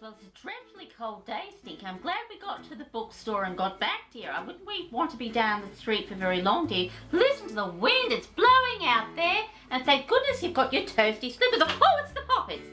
well, it's a dreadfully cold day, Stinky. I'm glad we got to the bookstore and got back, dear. I wouldn't we want to be down the street for very long, dear. Listen to the wind, it's blowing out there. And thank goodness you've got your toasty slippers on. Oh, it's the Poppets.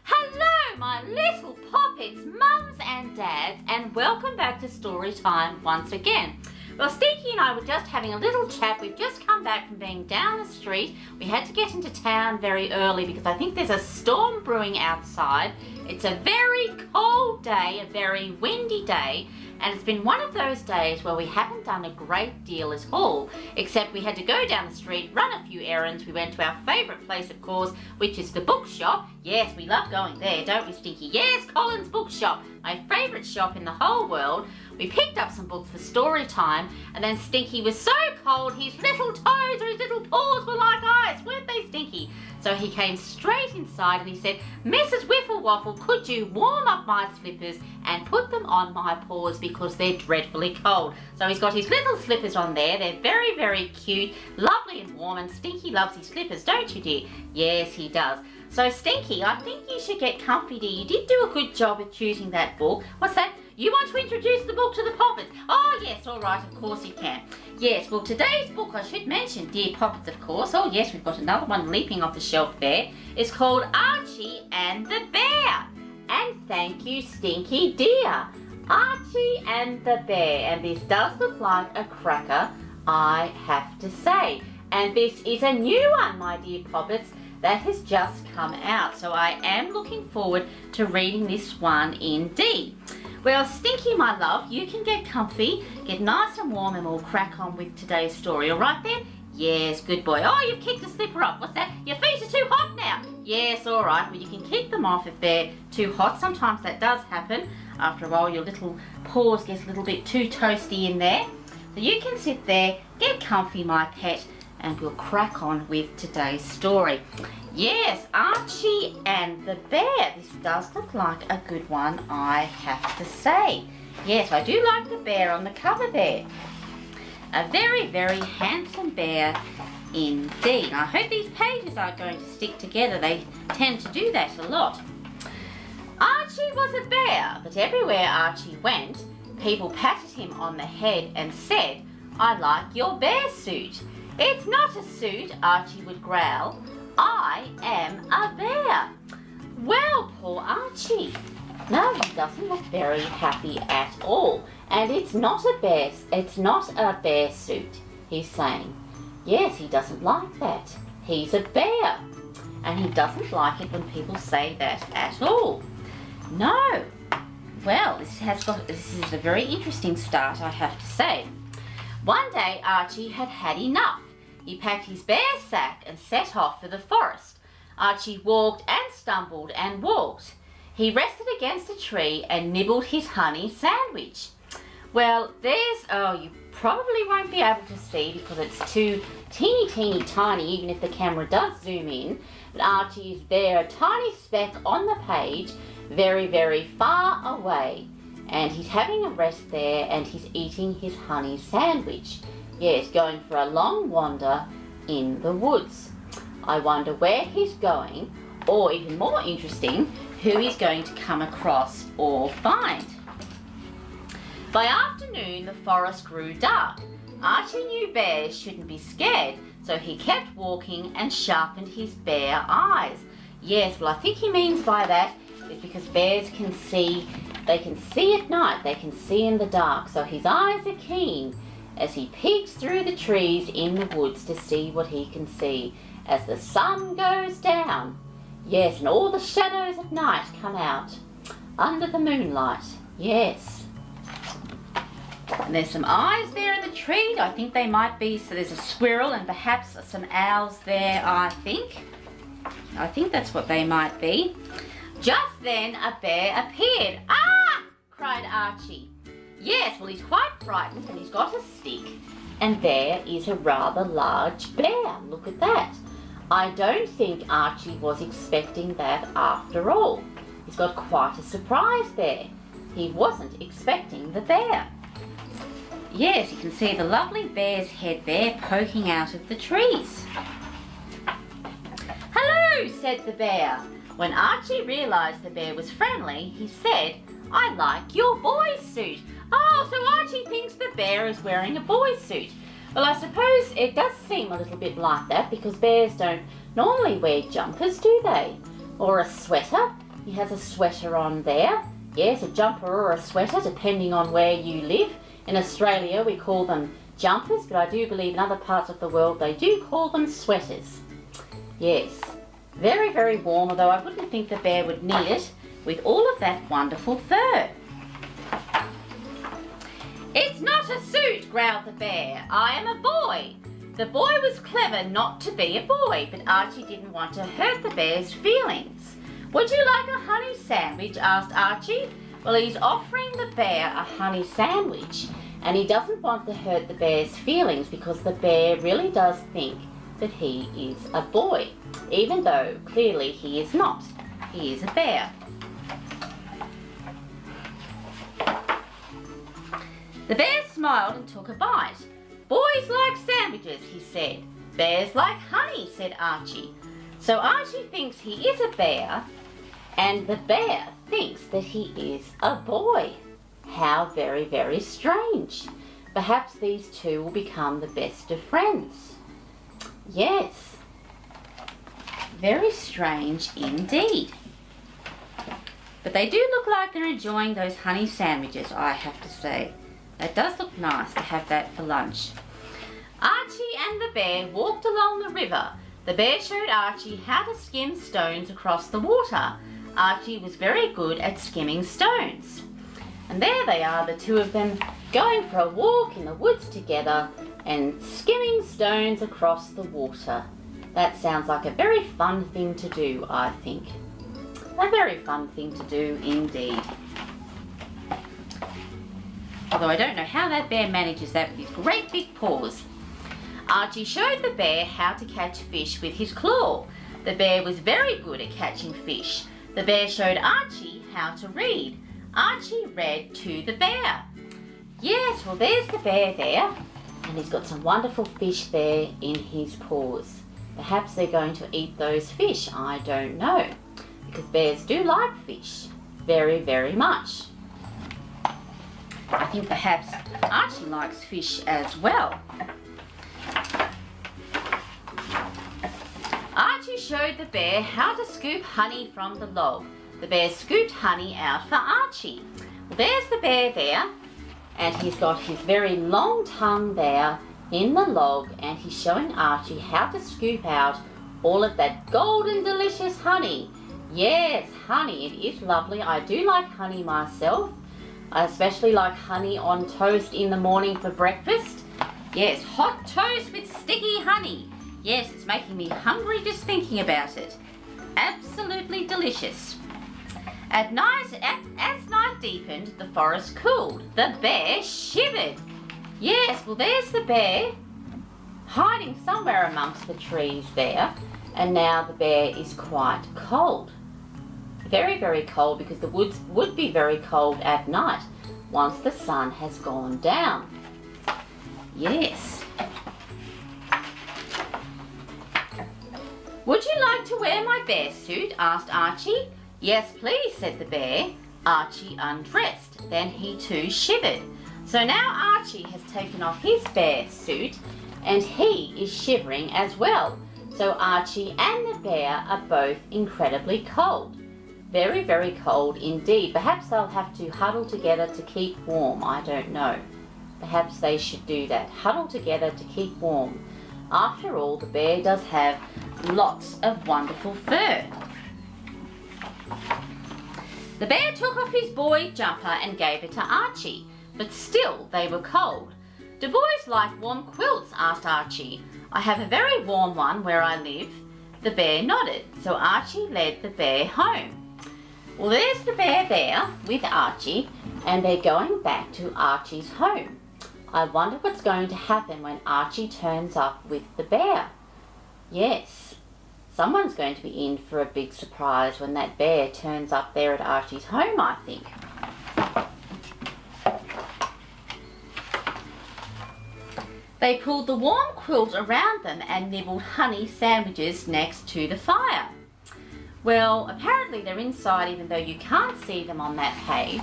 Hello, my little Poppets, mums and dads, and welcome back to story time once again. Well, Stinky and I were just having a little chat. We've just come back from being down the street. We had to get into town very early because I think there's a storm brewing outside. It's a very cold day, a very windy day, and it's been one of those days where we haven't done a great deal at all, except we had to go down the street, run a few errands. We went to our favourite place, of course, which is the bookshop. Yes, we love going there, don't we, Stinky? Yes, Colin's Bookshop, my favourite shop in the whole world. We picked up some books for story time, and then Stinky was so cold, his little toes or his little paws were like ice, weren't they, Stinky? So he came straight inside and he said, Mrs. Wiffle Waffle, could you warm up my slippers and put them on my paws because they're dreadfully cold. So he's got his little slippers on there. They're very, very cute, lovely and warm, and Stinky loves his slippers, don't you, dear? Yes, he does. So Stinky, I think you should get comfy, dear. You did do a good job of choosing that book. What's that? You want to introduce the book to the Poppets? Oh, yes, all right, of course you can. Yes, well, today's book, I should mention, dear Poppets, of course. Oh, yes, we've got another one leaping off the shelf there. It's called Archie and the Bear. And thank you, Stinky dear. Archie and the Bear. And this does look like a cracker, I have to say. And this is a new one, my dear Poppets, that has just come out. So I am looking forward to reading this one indeed. Well, Stinky, my love, you can get comfy, get nice and warm, and we'll crack on with today's story. All right then? Yes, good boy. Oh, you've kicked a slipper off. What's that? Your feet are too hot now. Yes, all right. Well, you can kick them off if they're too hot. Sometimes that does happen. After a while, your little paws get a little bit too toasty in there. So you can sit there, get comfy, my pet, and we'll crack on with today's story. Yes, Archie and the Bear. This does look like a good one, I have to say. Yes, I do like the bear on the cover there. A very, very handsome bear indeed. I hope these pages aren't going to stick together. They tend to do that a lot. Archie was a bear, but everywhere Archie went, people patted him on the head and said, I like your bear suit. It's not a suit, Archie would growl. I am a bear. Well, poor Archie. No, he doesn't look very happy at all. And it's not a bear suit, he's saying. Yes, he doesn't like that. He's a bear. And he doesn't like it when people say that at all. No. Well, this is a very interesting start, I have to say. One day, Archie had had enough. He packed his bear sack and set off for the forest. Archie walked and stumbled and walked. He rested against a tree and nibbled his honey sandwich. Well, you probably won't be able to see because it's too teeny tiny, even if the camera does zoom in. But Archie is there, a tiny speck on the page, very, very far away. And he's having a rest there and he's eating his honey sandwich. Yes, going for a long wander in the woods. I wonder where he's going, or even more interesting, who he's going to come across or find. By afternoon, the forest grew dark. Archie knew bears shouldn't be scared, so he kept walking and sharpened his bear eyes. Yes, well, I think he means by that is because bears can see, they can see at night, they can see in the dark, so his eyes are keen as he peeks through the trees in the woods to see what he can see as the sun goes down. Yes, and all the shadows at night come out under the moonlight. Yes. And there's some eyes there in the tree. I think they might be, so there's a squirrel and perhaps some owls there, I think. I think that's what they might be. Just then a bear appeared. Ah! Cried Archie. Yes, well, he's quite frightened and he's got a stick. And there is a rather large bear. Look at that. I don't think Archie was expecting that after all. He's got quite a surprise there. He wasn't expecting the bear. Yes, you can see the lovely bear's head there poking out of the trees. Hello, said the bear. When Archie realised the bear was friendly, he said, "I like your boy suit." Oh, so Archie thinks the bear is wearing a boy suit. Well, I suppose it does seem a little bit like that because bears don't normally wear jumpers, do they? Or a sweater. He has a sweater on there. Yes, a jumper or a sweater, depending on where you live. In Australia, we call them jumpers, but I do believe in other parts of the world they do call them sweaters. Yes, very, very warm, although I wouldn't think the bear would need it with all of that wonderful fur. "It's not a suit," growled the bear. "I am a boy." The boy was clever not to be a boy, but Archie didn't want to hurt the bear's feelings. "Would you like a honey sandwich?" asked Archie. Well, he's offering the bear a honey sandwich, and he doesn't want to hurt the bear's feelings because the bear really does think that he is a boy, even though clearly he is not. He is a bear. The bear smiled and took a bite. "Boys like sandwiches," he said. "Bears like honey," said Archie. So Archie thinks he is a bear, and the bear thinks that he is a boy. How very, very strange. Perhaps these two will become the best of friends. Yes, very strange indeed. But they do look like they're enjoying those honey sandwiches, I have to say. It does look nice to have that for lunch. Archie and the bear walked along the river. The bear showed Archie how to skim stones across the water. Archie was very good at skimming stones. And there they are, the two of them, going for a walk in the woods together and skimming stones across the water. That sounds like a very fun thing to do, I think. A very fun thing to do indeed. Although I don't know how that bear manages that with his great big paws. Archie showed the bear how to catch fish with his claw. The bear was very good at catching fish. The bear showed Archie how to read. Archie read to the bear. Yes, well there's the bear there, and he's got some wonderful fish there in his paws. Perhaps they're going to eat those fish, I don't know, because bears do like fish very, very much. I think perhaps Archie likes fish as well. Archie showed the bear how to scoop honey from the log. The bear scooped honey out for Archie. Well, there's the bear there, and he's got his very long tongue there in the log, and he's showing Archie how to scoop out all of that golden delicious honey. Yes, honey, it is lovely. I do like honey myself. I especially like honey on toast in the morning for breakfast. Yes, hot toast with sticky honey. Yes, it's making me hungry just thinking about it. Absolutely delicious. At night, as night deepened, the forest cooled. The bear shivered. Yes, well there's the bear hiding somewhere amongst the trees there, and now the bear is quite cold. Very, very cold, because the woods would be very cold at night once the sun has gone down. Yes. "Would you like to wear my bear suit?" asked Archie. "Yes, please," said the bear. Archie undressed. Then he too shivered. So now Archie has taken off his bear suit and he is shivering as well. So Archie and the bear are both incredibly cold. Very, very cold indeed. Perhaps they'll have to huddle together to keep warm. I don't know. Perhaps they should do that. Huddle together to keep warm. After all, the bear does have lots of wonderful fur. The bear took off his boy jumper and gave it to Archie, but still they were cold. "Do boys like warm quilts?" asked Archie. "I have a very warm one where I live." The bear nodded, so Archie led the bear home. Well, there's the bear there with Archie, and they're going back to Archie's home. I wonder what's going to happen when Archie turns up with the bear. Yes, someone's going to be in for a big surprise when that bear turns up there at Archie's home, I think. They pulled the warm quilt around them and nibbled honey sandwiches next to the fire. Well, apparently they're inside even though you can't see them on that page.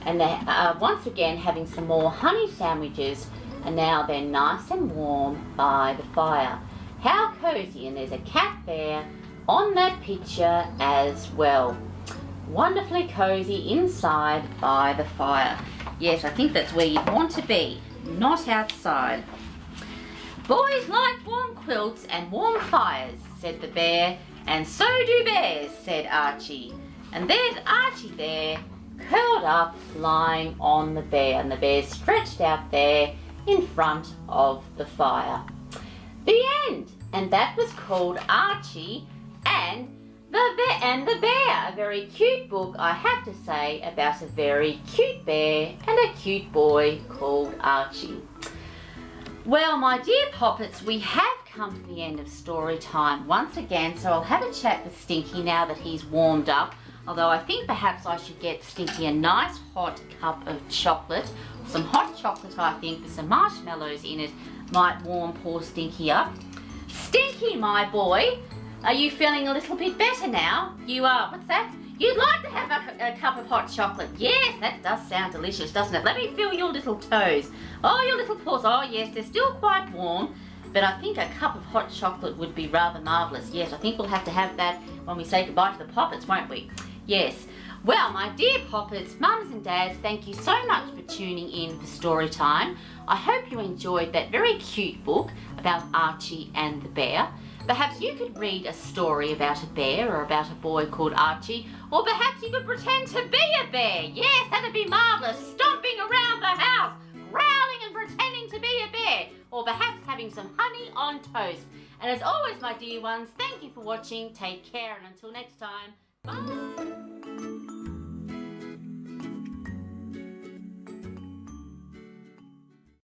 And they're once again having some more honey sandwiches, and now they're nice and warm by the fire. How cozy, and there's a cat there on that picture as well. Wonderfully cozy inside by the fire. Yes, I think that's where you want to be, not outside. Boys like warm quilts and warm fires, said the bear, and so do bears, said Archie. And there's Archie there, curled up, lying on the bear, and the bear's stretched out there in front of the fire. The end! And that was called Archie and the Bear, a very cute book, I have to say, about a very cute bear and a cute boy called Archie. Well, my dear Poppets, we have come to the end of story time once again, so I'll have a chat with Stinky now that he's warmed up, although I think perhaps I should get Stinky a nice hot cup of chocolate. Some hot chocolate, I think, with some marshmallows in it might warm poor Stinky up. Stinky, my boy, are you feeling a little bit better now? You are. What's that? You'd like to have a cup of hot chocolate. Yes, that does sound delicious, doesn't it? Let me feel your little toes. Oh, your little paws. Oh, yes, they're still quite warm, but I think a cup of hot chocolate would be rather marvellous. Yes, I think we'll have to have that when we say goodbye to the Poppets, won't we? Yes. Well, my dear Poppets, mums and dads, thank you so much for tuning in for story time. I hope you enjoyed that very cute book about Archie and the bear. Perhaps you could read a story about a bear or about a boy called Archie, or perhaps you could pretend to be a bear. Yes, that'd be marvellous, stomping around the house, growling and pretending to be a bear, or perhaps having some honey on toast. And as always, my dear ones, thank you for watching. Take care, and until next time, bye.